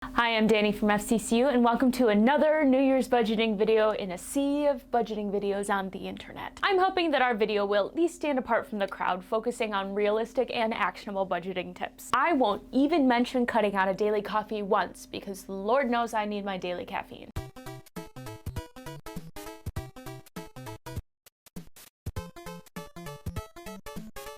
Hi, I'm Danny from FCCU, and welcome to another New Year's budgeting video in a sea of budgeting videos on the internet. I'm hoping that our video will at least stand apart from the crowd, focusing on realistic and actionable budgeting tips. I won't even mention cutting out a daily coffee once, because Lord knows I need my daily caffeine.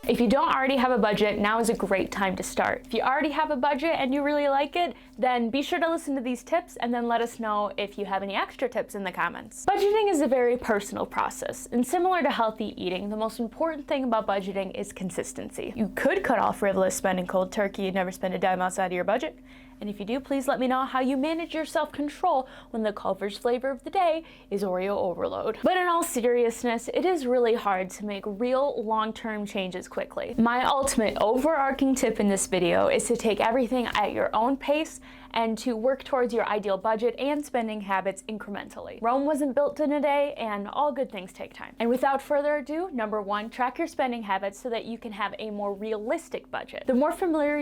If you don't already have a budget, now is a great time to start. If you already have a budget and you really like it, then be sure to listen to these tips and then let us know if you have any extra tips in the comments. Budgeting is a very personal process, and similar to healthy eating, the most important thing about budgeting is consistency. You could cut off frivolous spending cold turkey and never spend a dime outside of your budget. And if you do, please let me know how you manage your self-control when the Culver's flavor of the day is Oreo overload. But in all seriousness, it is really hard to make real long-term changes quickly. My ultimate overarching tip in this video is to take everything at your own pace and to work towards your ideal budget and spending habits incrementally. Rome wasn't built in a day, and all good things take time. And without further ado, number one, track your spending habits so that you can have a more realistic budget. The more familiar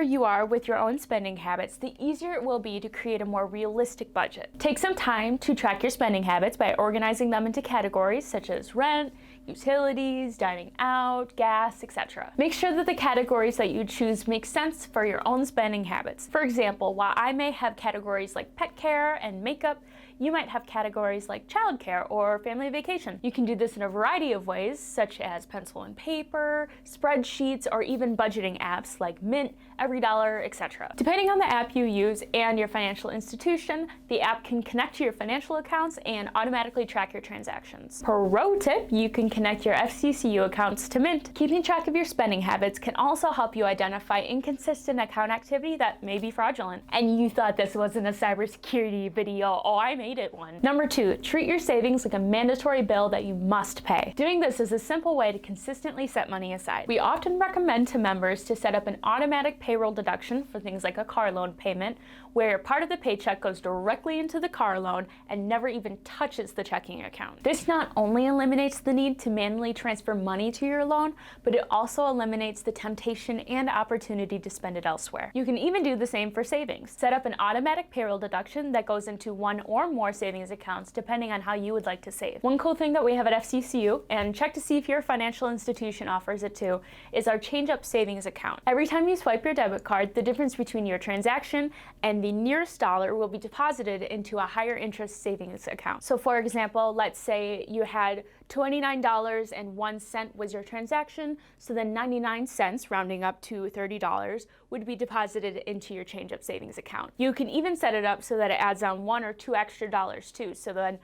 you are with your own spending habits, the easier it will be to create a more realistic budget. Take some time to track your spending habits by organizing them into categories such as rent, utilities, dining out, gas, etc. Make sure that the categories that you choose make sense for your own spending habits. For example, while I may have categories like pet care and makeup, you might have categories like childcare or family vacation. You can do this in a variety of ways, such as pencil and paper, spreadsheets, or even budgeting apps like Mint, EveryDollar, etc. Depending on the app you use and your financial institution, the app can connect to your financial accounts and automatically track your transactions. Pro tip, you can connect your FCCU accounts to Mint. Keeping track of your spending habits can also help you identify inconsistent account activity that may be fraudulent. And you thought this wasn't a cybersecurity video. Oh, I made it one. Number two, treat your savings like a mandatory bill that you must pay. Doing this is a simple way to consistently set money aside. We often recommend to members to set up an automatic payroll deduction for things like a car loan payment, where part of the paycheck goes directly into the car loan and never even touches the checking account. This not only eliminates the need to manually transfer money to your loan, but it also eliminates the temptation and opportunity to spend it elsewhere. You can even do the same for savings. Set up an automatic payroll deduction that goes into one or more savings accounts depending on how you would like to save. One cool thing that we have at FCCU, and check to see if your financial institution offers it too, is our Change Up Savings account. Every time you swipe your debit card, the difference between your transaction and the nearest dollar will be deposited into a higher interest savings account. So for example, let's say you had $29.01 was your transaction, so then 99 cents, rounding up to $30, would be deposited into your Change Up Savings account. You can even set it up so that it adds on $1 or $2 extra too, so then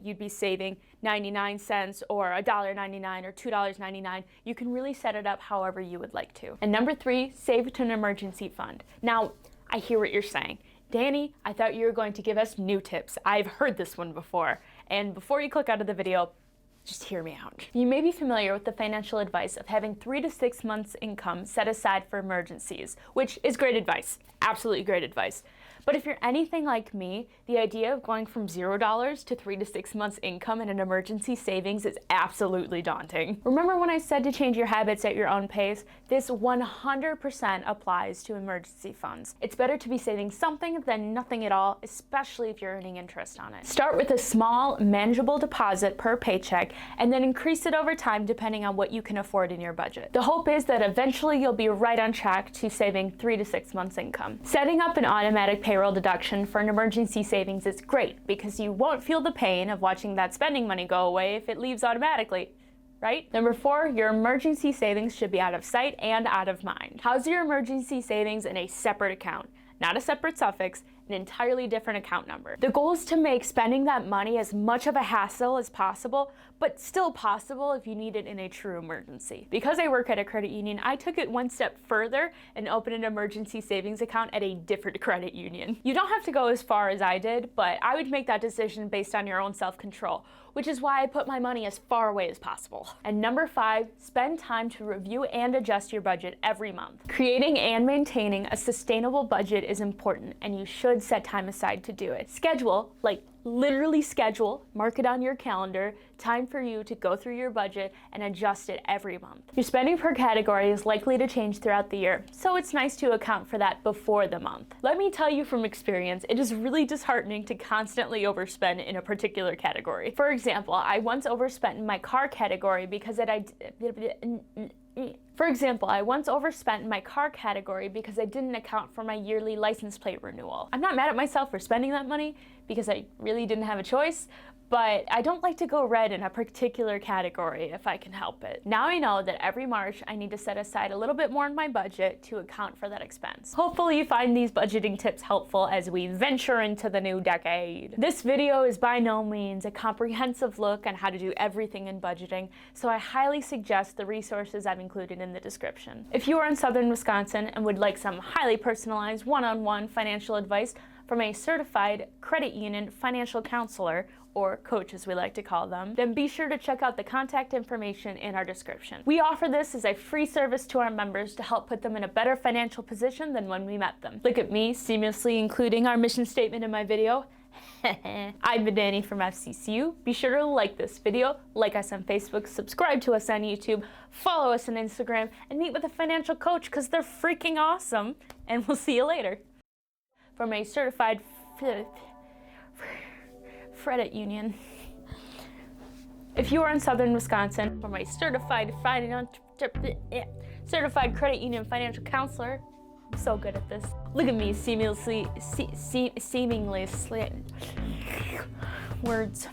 you'd be saving 99 cents or $1.99 or $2.99. You can really set it up however you would like to. And number three, save to an emergency fund. Now, I hear what you're saying. Danny, I thought you were going to give us new tips. I've heard this one before. And before you click out of the video, just hear me out. You may be familiar with the financial advice of having 3 to 6 months income set aside for emergencies, which is great advice, absolutely great advice. But if you're anything like me, the idea of going from $0 to 3 to 6 months income in an emergency savings is absolutely daunting. Remember when I said to change your habits at your own pace? This 100% applies to emergency funds. It's better to be saving something than nothing at all, especially if you're earning interest on it. Start with a small, manageable deposit per paycheck, and then increase it over time depending on what you can afford in your budget. The hope is that eventually you'll be right on track to saving 3 to 6 months income. Setting up an automatic payroll deduction for an emergency savings is great because you won't feel the pain of watching that spending money go away if it leaves automatically, right? Number four, your emergency savings should be out of sight and out of mind. House your emergency savings in a separate account, not a separate suffix, an entirely different account number. The goal is to make spending that money as much of a hassle as possible, but still possible if you need it in a true emergency. Because I work at a credit union, I took it one step further and opened an emergency savings account at a different credit union. You don't have to go as far as I did, but I would make that decision based on your own self-control, which is why I put my money as far away as possible. And number five, spend time to review and adjust your budget every month. Creating and maintaining a sustainable budget is important, and you should should set time aside to do it. Schedule, like literally schedule, mark it on your calendar, time for you to go through your budget and adjust it every month. Your spending per category is likely to change throughout the year, so it's nice to account for that before the month. Let me tell you from experience, it is really disheartening to constantly overspend in a particular category. For example, I once overspent in my car category because I didn't account for my yearly license plate renewal. I'm not mad at myself for spending that money because I really didn't have a choice, but I don't like to go red in a particular category if I can help it. Now I know that every March I need to set aside a little bit more in my budget to account for that expense. Hopefully you find these budgeting tips helpful as we venture into the new decade. This video is by no means a comprehensive look on how to do everything in budgeting, so I highly suggest the resources I've included in the description. If you are in Southern Wisconsin and would like some highly personalized one-on-one financial advice from a certified credit union financial counselor, or coach as we like to call them, then be sure to check out the contact information in our description. We offer this as a free service to our members to help put them in a better financial position than when we met them. Look at me, seamlessly including our mission statement in my video. I'm the Danny from FCCU. Be sure to like this video, like us on Facebook, subscribe to us on YouTube, follow us on Instagram, and meet with a financial coach because they're freaking awesome. And we'll see you later. From a certified credit union. If you are in Southern Wisconsin, from a certified credit union financial counselor, I'm so good at this. Look at me, seamlessly words.